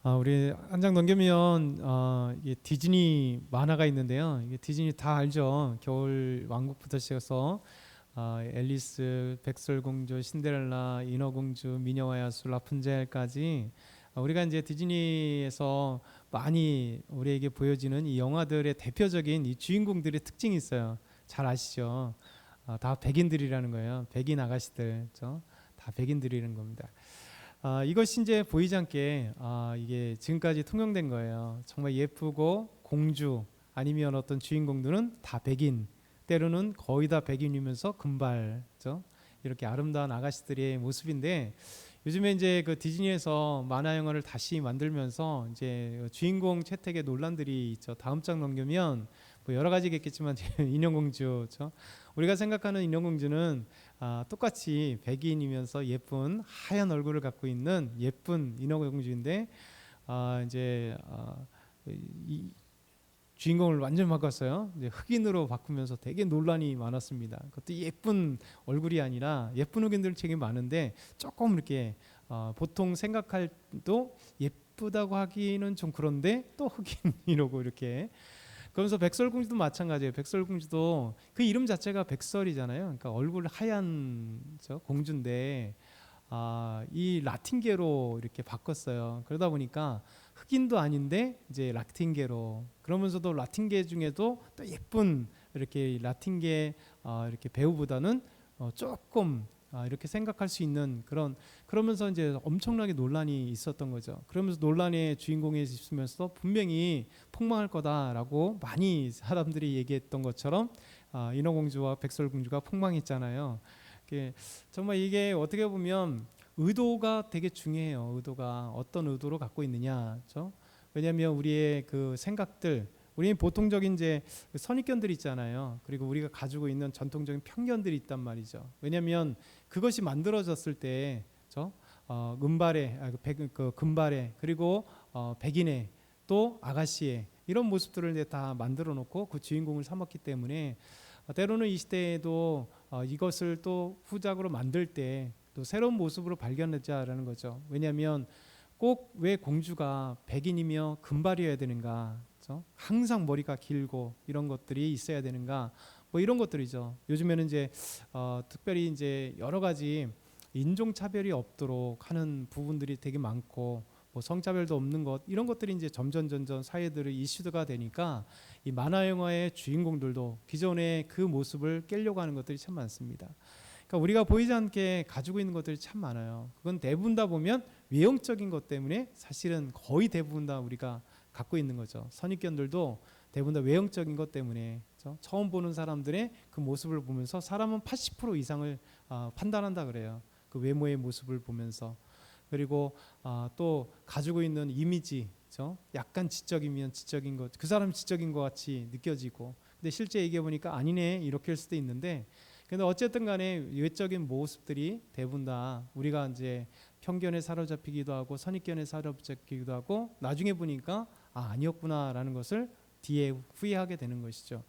우리 한 장 넘기면 이게 디즈니 만화가 있는데요. 이게 디즈니 다 알죠. 겨울 왕국부터 시작해서 앨리스, 백설공주, 신데렐라, 인어공주, 미녀와 야수, 라푼젤까지 우리가 이제 디즈니에서 많이 우리에게 보여지는 이 영화들의 대표적인 이 주인공들의 특징이 있어요. 잘 아시죠? 다 백인들이라는 거예요. 백인 아가씨들, 그죠? 다 백인들이라는 겁니다. 이것이 이제 보이지 않게 이게 지금까지 통용된 거예요. 정말 예쁘고 공주 아니면 어떤 주인공들은 다 백인, 때로는 거의 다 백인이면서 금발죠. 이렇게 아름다운 아가씨들의 모습인데 요즘에 이제 그 디즈니에서 만화 영화를 다시 만들면서 이제 주인공 채택의 논란들이 있죠. 다음 장 넘기면 뭐 여러 가지겠지만 인어공주죠. 우리가 생각하는 인어공주는 똑같이 백인이면서 예쁜 하얀 얼굴을 갖고 있는 예쁜 인어공주인데 이제 이 주인공을 완전 바꿨어요. 이제 흑인으로 바꾸면서 되게 논란이 많았습니다. 그것도 예쁜 얼굴이 아니라 예쁜 흑인들 되게 많은데 조금 이렇게 보통 생각할 도 예쁘다고 하기는 좀 그런데 또 흑인 이러고 이렇게 그러면서 백설공주도 마찬가지예요. 백설공주도 그 이름 자체가 백설이잖아요. 그러니까 얼굴 하얀 저 공주인데 이 라틴계로 이렇게 바꿨어요. 그러다 보니까 흑인도 아닌데 이제 라틴계로 그러면서도 라틴계 중에도 또 예쁜 이렇게 라틴계 이렇게 배우보다는 조금 이렇게 생각할 수 있는 그러면서 이제 엄청나게 논란이 있었던 거죠. 그러면서 논란의 주인공이 있으면서 분명히 폭망할 거다라고 많이 사람들이 얘기했던 것처럼 인어공주와 백설공주가 폭망했잖아요. 정말 이게 어떻게 보면 의도가 되게 중요해요. 의도가 어떤 의도로 갖고 있느냐, 그렇죠? 왜냐하면 우리의 그 생각들, 우리는 보통적인 이제 선입견들이 있잖아요. 그리고 우리가 가지고 있는 전통적인 편견들이 있단 말이죠. 왜냐하면 그것이 만들어졌을 때, 그렇죠? 은발의, 금발의, 그리고 백인의, 또 아가씨의 이런 모습들을 이제 다 만들어 놓고 그 주인공을 삼았기 때문에 때로는 이 시대에도 이것을 또 후작으로 만들 때 또 새로운 모습으로 발견하자라는 거죠. 왜냐하면 꼭 왜 공주가 백인이며 금발이어야 되는가? 그렇죠? 항상 머리가 길고 이런 것들이 있어야 되는가? 뭐 이런 것들이죠. 요즘에는 이제 특별히 이제 여러 가지 인종 차별이 없도록 하는 부분들이 되게 많고 뭐 성차별도 없는 것 이런 것들이 이제 점점 사회들의 이슈가 되니까 이 만화 영화의 주인공들도 기존의 그 모습을 깨려고 하는 것들이 참 많습니다. 그러니까 우리가 보이지 않게 가지고 있는 것들이 참 많아요. 그건 대부분 다 보면 외형적인 것 때문에 사실은 거의 대부분 다 우리가 갖고 있는 거죠. 선입견들도 대부분 다 외형적인 것 때문에 그렇죠? 처음 보는 사람들의 그 모습을 보면서 사람은 80% 이상을 판단한다 그래요. 그 외모의 모습을 보면서 그리고 또 가지고 있는 이미지, 그렇죠? 약간 지적이면 지적인 것, 그 사람 지적인 것 같이 느껴지고, 근데 실제 얘기해 보니까 아니네 이렇게 할 수도 있는데, 근데 어쨌든 간에 외적인 모습들이 대부분 다 우리가 이제 편견에 사로잡히기도 하고 선입견에 사로잡히기도 하고 나중에 보니까 아니었구나라는 것을 뒤에 후회하게 되는 것이죠.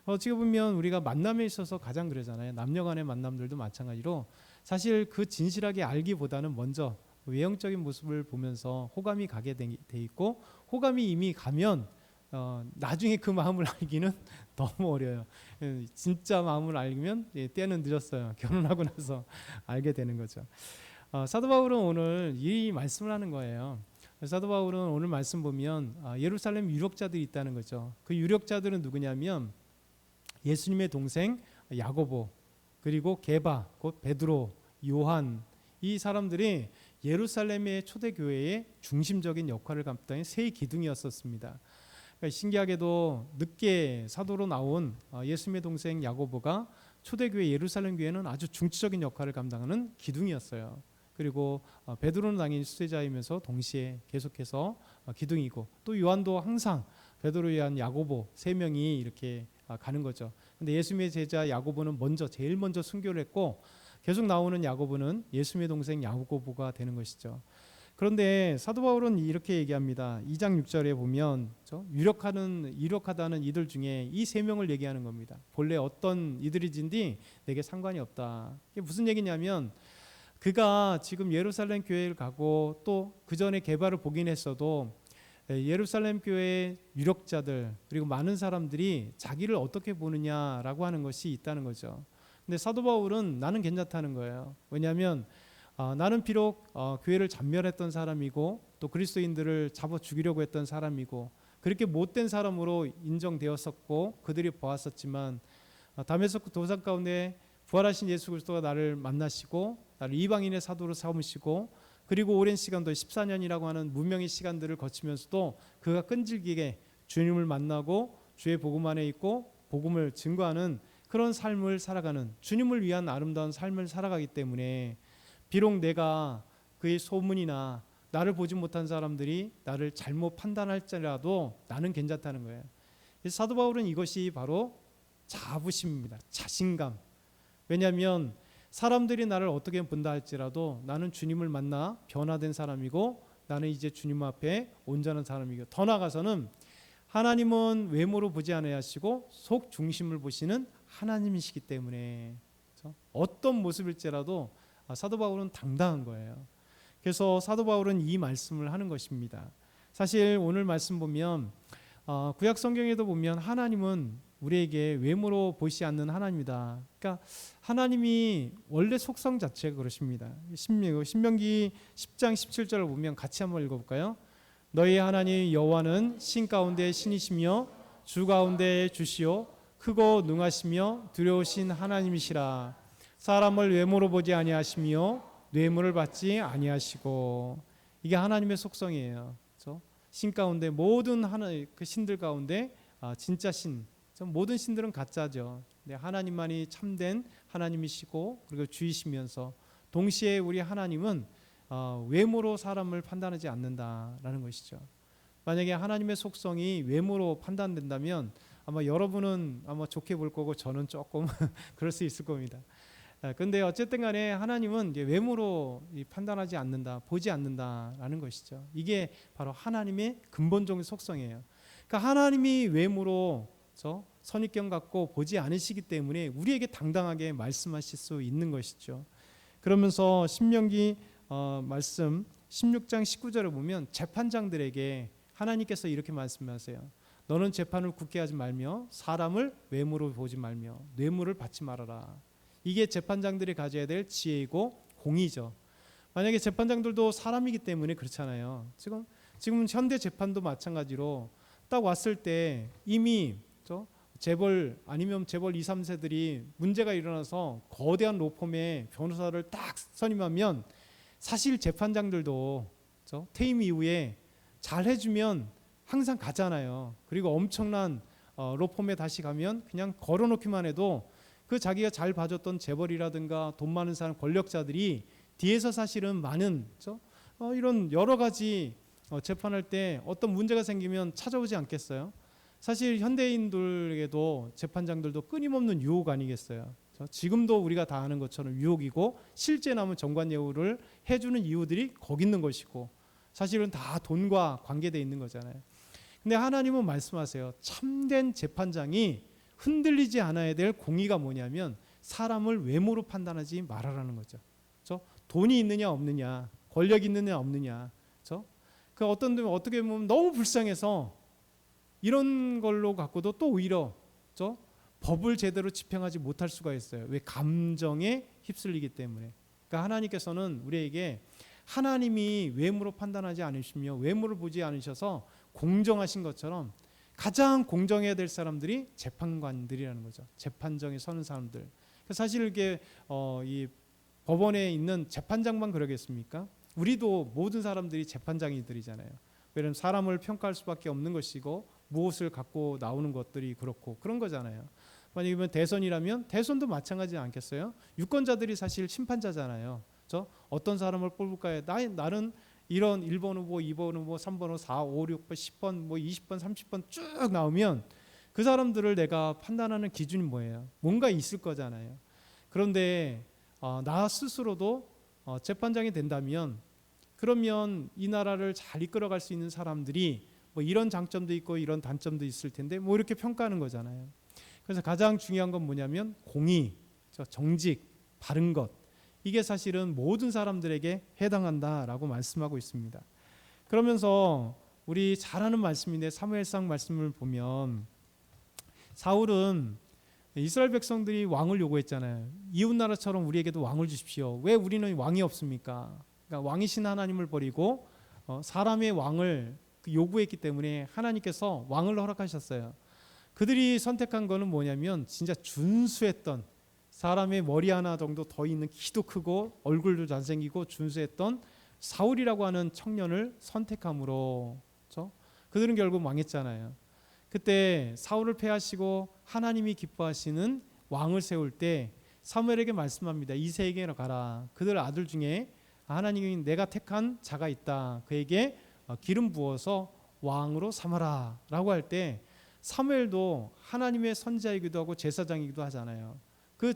어떻게 보면 우리가 만남에 있어서 가장 그러잖아요. 남녀 간의 만남들도 마찬가지로 사실 그 진실하게 알기보다는 먼저 외형적인 모습을 보면서 호감이 가게 돼 있고 호감이 이미 가면 나중에 그 마음을 알기는 너무 어려요. 진짜 마음을 알면 때는 늦었어요. 결혼하고 나서 알게 되는 거죠. 사도 바울은 오늘 이 말씀을 하는 거예요. 사도 바울은 오늘 말씀 보면 예루살렘 유력자들이 있다는 거죠. 그 유력자들은 누구냐면 예수님의 동생 야고보 그리고 게바 곧 베드로 요한 이 사람들이 예루살렘의 초대교회의 중심적인 역할을 감당한 세 기둥이었었습니다. 그러니까 신기하게도 늦게 사도로 나온 예수님의 동생 야고보가 초대교회 예루살렘 교회는 아주 중추적인 역할을 감당하는 기둥이었어요. 그리고 베드로는 당연히 수제자이면서 동시에 계속해서 기둥이고 또 요한도 항상 베드로, 요한, 야고보 세 명이 이렇게 가는 거죠. 근데 예수님의 제자 야고보는 제일 먼저 순교를 했고 계속 나오는 야고보는 예수님의 동생 야고보가 되는 것이죠. 그런데 사도 바울은 이렇게 얘기합니다. 2장 6절에 보면 유력하다는 이들 중에 이 세 명을 얘기하는 겁니다. 본래 어떤 이들이든지 내게 상관이 없다. 이게 무슨 얘기냐면 그가 지금 예루살렘 교회를 가고 또 그 전에 개발을 보긴 했어도 예루살렘 교회의 유력자들 그리고 많은 사람들이 자기를 어떻게 보느냐라고 하는 것이 있다는 거죠. 근데 사도 바울은 나는 괜찮다는 거예요. 왜냐하면 나는 비록 교회를 잔멸했던 사람이고 또 그리스도인들을 잡아 죽이려고 했던 사람이고 그렇게 못된 사람으로 인정되었었고 그들이 보았었지만 다메섹 도상 가운데 부활하신 예수 그리스도가 나를 만나시고 나를 이방인의 사도로 삼으시고 그리고 오랜 시간도 14년이라고 하는 무명의 시간들을 거치면서도 그가 끈질기게 주님을 만나고 주의 복음 안에 있고 복음을 증거하는 그런 삶을 살아가는 주님을 위한 아름다운 삶을 살아가기 때문에 비록 내가 그의 소문이나 나를 보지 못한 사람들이 나를 잘못 판단할지라도 나는 괜찮다는 거예요. 사도 바울은 이것이 바로 자부심입니다. 자신감. 왜냐하면 사람들이 나를 어떻게 본다 할지라도 나는 주님을 만나 변화된 사람이고 나는 이제 주님 앞에 온전한 사람이고 더 나아가서는 하나님은 외모로 보지 아니하시고 속 중심을 보시는 하나님이시기 때문에 그렇죠? 어떤 모습일지라도 사도 바울은 당당한 거예요. 그래서 사도 바울은 이 말씀을 하는 것입니다. 사실 오늘 말씀 보면 구약 성경에도 보면 하나님은 우리에게 외모로 보시지 않는 하나님이다. 그러니까 하나님이 원래 속성 자체가 그렇습니다. 신명기 10장 17절을 보면 같이 한번 읽어볼까요? 너희 하나님 여호와는 신 가운데 신이시며 주 가운데 주시오 크고 능하시며 두려우신 하나님이시라. 사람을 외모로 보지 아니하시며 뇌물을 받지 아니하시고. 이게 하나님의 속성이에요. 그렇죠? 신 가운데 모든 그 신들 가운데 진짜 신. 모든 신들은 가짜죠. 근데 하나님만이 참된 하나님이시고 그리고 주이시면서 동시에 우리 하나님은 외모로 사람을 판단하지 않는다라는 것이죠. 만약에 하나님의 속성이 외모로 판단된다면 아마 여러분은 아마 좋게 볼 거고 저는 조금 그럴 수 있을 겁니다. 그런데 어쨌든 간에 하나님은 이제 외모로 판단하지 않는다, 보지 않는다라는 것이죠. 이게 바로 하나님의 근본적인 속성이에요. 그러니까 하나님이 외모로 선입견 갖고 보지 않으시기 때문에 우리에게 당당하게 말씀하실 수 있는 것이죠. 그러면서 신명기 말씀 16장 19절을 보면 재판장들에게 하나님께서 이렇게 말씀하세요. 너는 재판을 굳게 하지 말며 사람을 외모로 보지 말며 뇌물을 받지 말아라. 이게 재판장들이 가져야 될 지혜이고 공의죠. 만약에 재판장들도 사람이기 때문에 그렇잖아요. 지금 현대 재판도 마찬가지로 딱 왔을 때 이미 재벌 아니면 재벌 2, 3세들이 문제가 일어나서 거대한 로펌의 변호사를 딱 선임하면 사실 재판장들도 퇴임 이후에 잘 해주면 항상 가잖아요. 그리고 엄청난 로펌에 다시 가면 그냥 걸어놓기만 해도 그 자기가 잘 봐줬던 재벌이라든가 돈 많은 사람 권력자들이 뒤에서 사실은 많은 이런 여러 가지 재판할 때 어떤 문제가 생기면 찾아오지 않겠어요? 사실 현대인들에게도 재판장들도 끊임없는 유혹 아니겠어요? 지금도 우리가 다 아는 것처럼 유혹이고 실제 남은 정관예우를 해주는 이유들이 거기 있는 것이고 사실은 다 돈과 관계되어 있는 거잖아요. 근데 하나님은 말씀하세요. 참된 재판장이 흔들리지 않아야 될 공의가 뭐냐면 사람을 외모로 판단하지 말아라는 거죠. 돈이 있느냐 없느냐, 권력이 있느냐 없느냐, 그 어떻게 보면 너무 불쌍해서 이런 걸로 갖고도 또 오히려 법을 제대로 집행하지 못할 수가 있어요. 왜? 감정에 휩쓸리기 때문에. 그러니까 하나님께서는 우리에게 하나님이 외모로 판단하지 않으시며 외모를 보지 않으셔서 공정하신 것처럼 가장 공정해야 될 사람들이 재판관들이라는 거죠. 재판정에 서는 사람들. 사실 이게 이 법원에 있는 재판장만 그러겠습니까? 우리도 모든 사람들이 재판장이들이잖아요. 왜냐하면 사람을 평가할 수밖에 없는 것이고 무엇을 갖고 나오는 것들이 그렇고 그런 거잖아요. 만약에 대선이라면 대선도 마찬가지지 않겠어요? 유권자들이 사실 심판자잖아요. 어떤 사람을 뽑을까요? 나는 이런 1번 후보, 2번 후보, 3번 후보, 4, 5, 6번, 10번, 뭐 20번, 30번 쭉 나오면 그 사람들을 내가 판단하는 기준이 뭐예요? 뭔가 있을 거잖아요. 그런데 나 스스로도 재판장이 된다면 그러면 이 나라를 잘 이끌어갈 수 있는 사람들이 뭐 이런 장점도 있고 이런 단점도 있을 텐데 뭐 이렇게 평가하는 거잖아요. 그래서 가장 중요한 건 뭐냐면 공의, 정직, 바른 것. 이게 사실은 모든 사람들에게 해당한다라고 말씀하고 있습니다. 그러면서 우리 잘 아는 말씀인데 사무엘상 말씀을 보면 사울은 이스라엘 백성들이 왕을 요구했잖아요. 이웃 나라처럼 우리에게도 왕을 주십시오. 왜 우리는 왕이 없습니까? 그러니까 왕이신 하나님을 버리고 사람의 왕을 요구했기 때문에 하나님께서 왕을 허락하셨어요. 그들이 선택한 거는 뭐냐면 진짜 준수했던, 사람의 머리 하나 정도 더 있는, 키도 크고 얼굴도 잘생기고 준수했던 사울이라고 하는 청년을 선택함으로, 그렇죠? 그들은 결국 망했잖아요. 그때 사울을 패하시고 하나님이 기뻐하시는 왕을 세울 때 사무엘에게 말씀합니다. 이새에게 가라. 그들 아들 중에 하나님이 내가 택한 자가 있다. 그에게 기름 부어서 왕으로 삼아라 라고 할 때 사무엘도 하나님의 선지자이기도 하고 제사장이기도 하잖아요. 그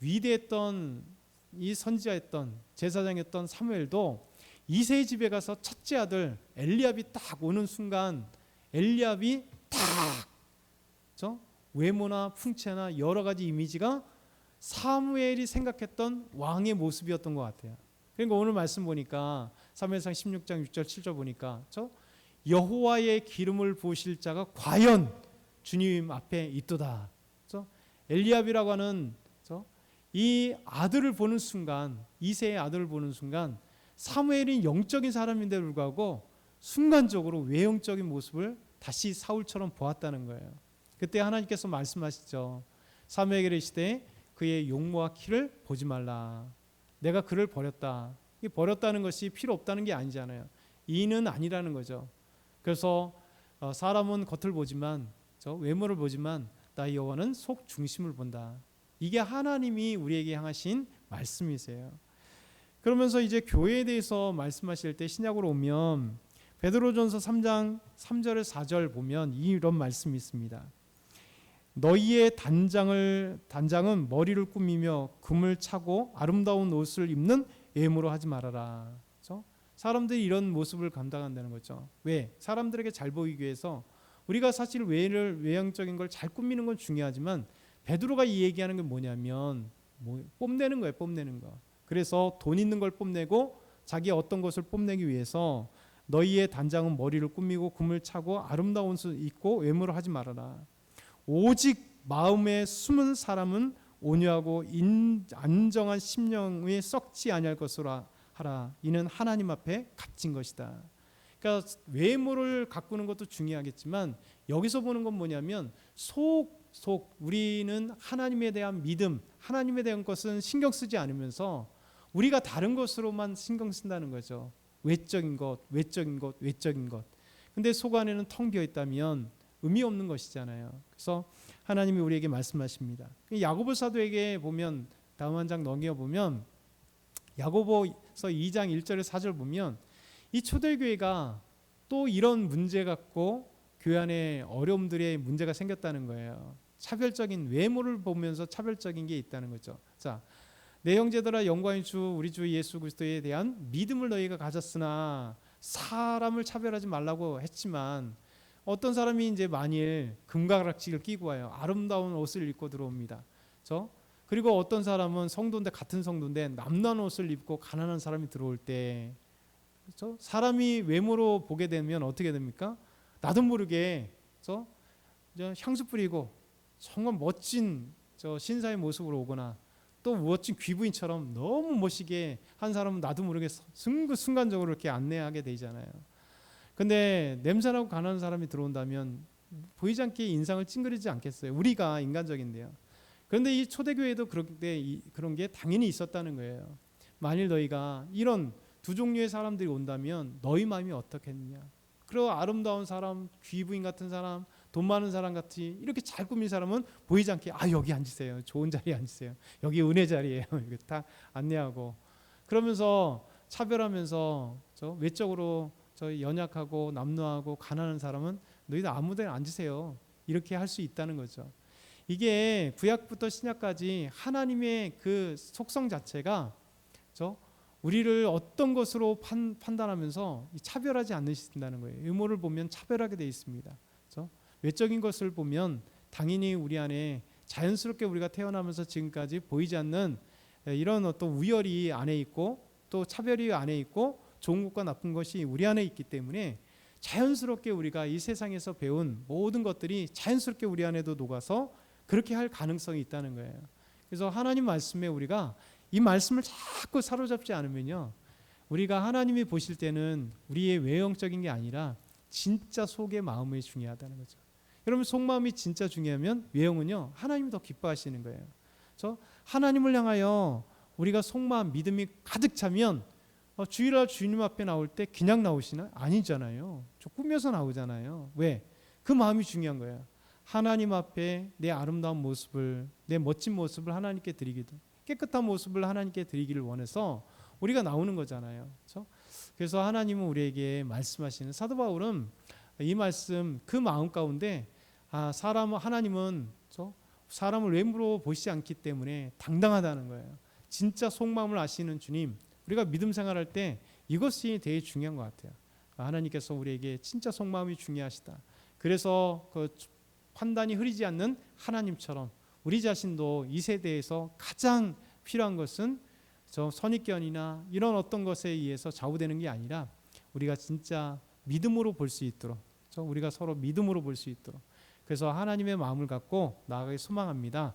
위대했던 이 선지자였던 제사장이었던 사무엘도 이새의 집에 가서 첫째 아들 엘리압이 딱 오는 순간 엘리압이 딱 외모나 풍채나 여러 가지 이미지가 사무엘이 생각했던 왕의 모습이었던 것 같아요. 그러니까 오늘 말씀 보니까 사무엘상 16장 6절 7절 보니까 여호와의 기름을 부으실 자가 과연 주님 앞에 있도다. 엘리압이라고 하는 이 아들을 보는 순간, 이새의 아들을 보는 순간 사무엘이 영적인 사람인데 불구하고 순간적으로 외형적인 모습을 다시 사울처럼 보았다는 거예요. 그때 하나님께서 말씀하시죠. 사무엘에게 이르시되 그의 용모와 키를 보지 말라. 내가 그를 버렸다. 이 버렸다는 것이 필요 없다는 게 아니잖아요. 이는 아니라는 거죠. 그래서 사람은 겉을 보지만 외모를 보지만 나 여호와는 속 중심을 본다. 이게 하나님이 우리에게 향하신 말씀이세요. 그러면서 이제 교회에 대해서 말씀하실 때 신약으로 오면 베드로전서 3장 3절에 4절 보면 이런 말씀이 있습니다. 너희의 단장은 머리를 꾸미며 금을 차고 아름다운 옷을 입는 외모로 하지 말아라. 그렇죠? 사람들이 이런 모습을 감당한다는 거죠. 왜? 사람들에게 잘 보이기 위해서. 우리가 사실 외형적인 걸 잘 꾸미는 건 중요하지만 베드로가 이 얘기하는 게 뭐냐면 뽐내는 거예요. 뽐내는 거. 그래서 돈 있는 걸 뽐내고 자기 어떤 것을 뽐내기 위해서 너희의 단장은 머리를 꾸미고 금을 차고 아름다운 옷을 입고 외모를 하지 말아라. 오직 마음에 숨은 사람은 온유하고 안정한 심령에 썩지 아니할 것으로 하라. 이는 하나님 앞에 값진 것이다. 그러니까 외모를 가꾸는 것도 중요하겠지만 여기서 보는 건 뭐냐면 속 우리는 하나님에 대한 믿음, 하나님에 대한 것은 신경 쓰지 않으면서 우리가 다른 것으로만 신경 쓴다는 거죠. 외적인 것. 근데 속 안에는 텅 비어 있다면 의미 없는 것이잖아요. 그래서 하나님이 우리에게 말씀하십니다. 야고보 사도에게 보면 다음 한 장 넘겨보면 야고보서 2장 1절에 4절 보면 이 초대교회가 또 이런 문제 갖고 교회 안에 어려움들의 문제가 생겼다는 거예요. 차별적인 외모를 보면서 차별적인 게 있다는 거죠. 자, 내 형제들아 영광의 주 우리 주 예수 그리스도에 대한 믿음을 너희가 가졌으나 사람을 차별하지 말라고 했지만 어떤 사람이 이제 만일 금가락지를 끼고 와요. 아름다운 옷을 입고 들어옵니다. 그리고 어떤 사람은 성도인데 같은 성도인데 남난 옷을 입고 가난한 사람이 들어올 때 사람이 외모로 보게 되면 어떻게 됩니까? 나도 모르게 향수 뿌리고 정말 멋진 신사의 모습으로 오거나 또 멋진 귀부인처럼 너무 멋있게 한 사람은 나도 모르게 순간적으로 이렇게 안내하게 되잖아요. 근데 냄새나고 가난한 사람이 들어온다면 보이지 않게 인상을 찡그리지 않겠어요? 우리가 인간적인데요. 그런데 이 초대교회도 그런 게 당연히 있었다는 거예요. 만일 너희가 이런 두 종류의 사람들이 온다면 너희 마음이 어떻겠느냐. 그리고 아름다운 사람, 귀부인 같은 사람, 돈 많은 사람 같이 이렇게 잘 꾸민 사람은 보이지 않게 여기 앉으세요. 좋은 자리에 앉으세요. 여기 은혜 자리예요. 이렇게 다 안내하고 그러면서 차별하면서 외적으로 연약하고 남루하고 가난한 사람은 너희들 아무 데나 앉으세요. 이렇게 할 수 있다는 거죠. 이게 구약부터 신약까지 하나님의 그 속성 자체가 우리를 어떤 것으로 판단하면서 차별하지 않으신다는 거예요. 외모를 보면 차별하게 되어 있습니다. 외적인 것을 보면 당연히 우리 안에 자연스럽게 우리가 태어나면서 지금까지 보이지 않는 이런 어떤 우열이 안에 있고 또 차별이 안에 있고 좋은 것과 나쁜 것이 우리 안에 있기 때문에 자연스럽게 우리가 이 세상에서 배운 모든 것들이 자연스럽게 우리 안에도 녹아서 그렇게 할 가능성이 있다는 거예요. 그래서 하나님 말씀에 우리가 이 말씀을 자꾸 사로잡지 않으면요, 우리가 하나님이 보실 때는 우리의 외형적인 게 아니라 진짜 속의 마음이 중요하다는 거죠. 여러분, 속마음이 진짜 중요하면 외형은요, 하나님이 더 기뻐하시는 거예요. 그래서 하나님을 향하여 우리가 속마음 믿음이 가득 차면 주일날 주님 앞에 나올 때 그냥 나오시나? 아니잖아요. 저 꾸며서 나오잖아요. 왜? 그 마음이 중요한 거예요. 하나님 앞에 내 아름다운 모습을, 내 멋진 모습을 하나님께 드리기도, 깨끗한 모습을 하나님께 드리기를 원해서 우리가 나오는 거잖아요. 그렇죠? 그래서 하나님은 우리에게 말씀하시는, 사도 바울은 이 말씀, 그 마음 가운데 하나님은 사람을 외모로 보시지 않기 때문에 당당하다는 거예요. 진짜 속마음을 아시는 주님, 우리가 믿음 생활할 때 이것이 되게 중요한 것 같아요. 하나님께서 우리에게 진짜 속마음이 중요하시다. 그래서 그 판단이 흐리지 않는 하나님처럼 우리 자신도 이 세대에서 가장 필요한 것은 선입견이나 이런 어떤 것에 의해서 좌우되는 게 아니라 우리가 진짜 믿음으로 볼 수 있도록, 우리가 서로 믿음으로 볼 수 있도록, 그래서 하나님의 마음을 갖고 나아가기 소망합니다.